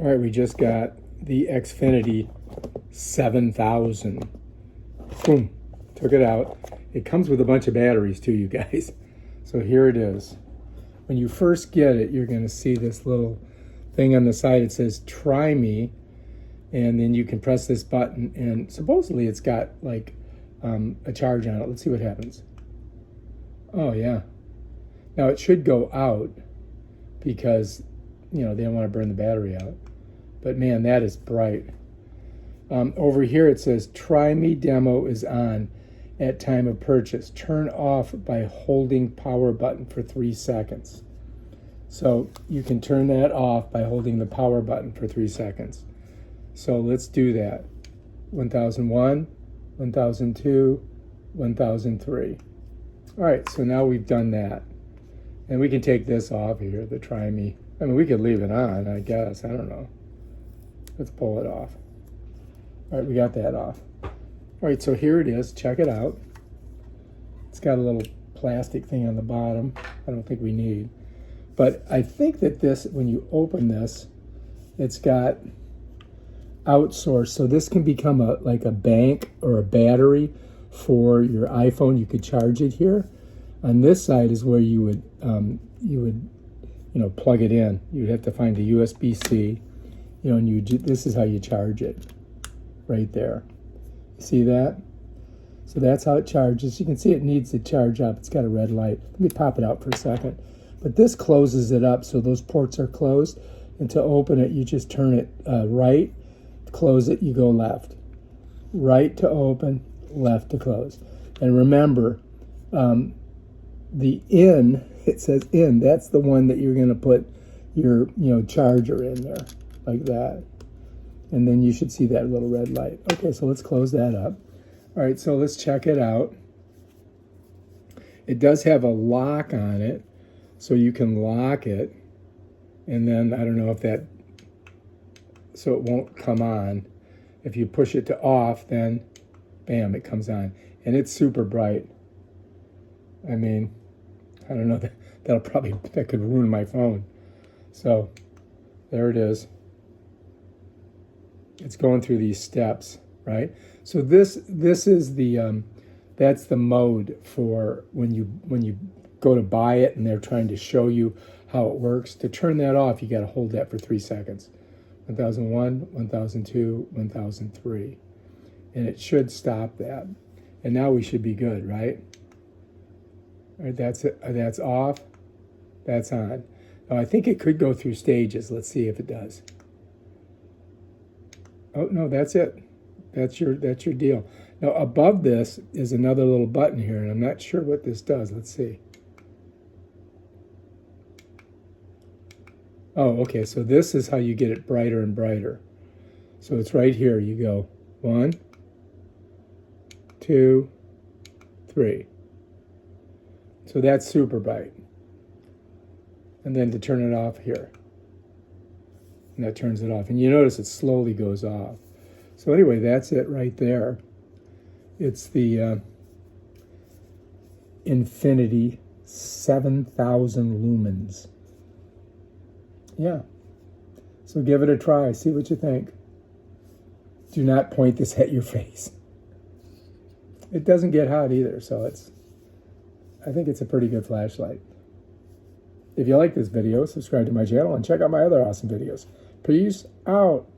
All right, we just got the Xfinity 7000. Boom, took it out. It comes with a bunch of batteries too, you guys. So here it is. When you first get it, you're going to see this little thing on the side. It says, try me. And then you can press this button, and supposedly it's got like a charge on it. Let's see what happens. Oh, yeah. Now it should go out because, you know, they don't want to burn the battery out. But man, that is bright. Over here it says, try me demo is on at time of purchase. Turn off by holding power button for 3 seconds. So you can turn that off by holding the power button for 3 seconds. So let's do that. 1001, 1002, 1003. All right, so now we've done that. And we can take this off here, the try me. I mean, we could leave it on, I guess. I don't know. Let's pull it off. All right, we got that off. All right, so here it is. Check it out. It's got a little plastic thing on the bottom. I don't think we need. But I think that this, when you open this, it's got outsourced. So this can become like a bank or a battery for your iPhone. You could charge it here. On this side is where you would plug it in. You'd have to find a USB-C, and this is how you charge it, right there. See that? So that's how it charges. You can see it needs to charge up. It's got a red light. Let me pop it out for a second. But this closes it up, so those ports are closed. And to open it, you just turn it right. To close it, you go left. Right to open, left to close. And remember, the in, it says in, that's the one that you're going to put your charger in there, like that. And then you should see that little red light. Okay, so let's close that up. All right, so let's check it out. It does have a lock on it, so you can lock it. And then, I don't know if that, so it won't come on. If you push it to off, then bam, it comes on. And it's super bright. I mean, I don't know, that could ruin my phone. So there it is. It's going through these steps, right? So this is the that's the mode for when you go to buy it and they're trying to show you how it works. To turn that off, you got to hold that for 3 seconds. 1001, 1002, 1003. And it should stop that. And now we should be good, right? All right, that's it. That's off. That's on. Now I think it could go through stages. Let's see if it does. Oh no, that's it. That's your deal. Now above this is another little button here, and I'm not sure what this does. Let's see. Oh, okay. So this is how you get it brighter and brighter. So it's right here. You go 1, 2, 3. So that's super bright. And then to turn it off here. And that turns it off. And you notice it slowly goes off. So anyway, that's it right there. It's the Infinity 7000 lumens. Yeah. So give it a try. See what you think. Do not point this at your face. It doesn't get hot either, so I think it's a pretty good flashlight. If you like this video, subscribe to my channel and check out my other awesome videos. Peace out.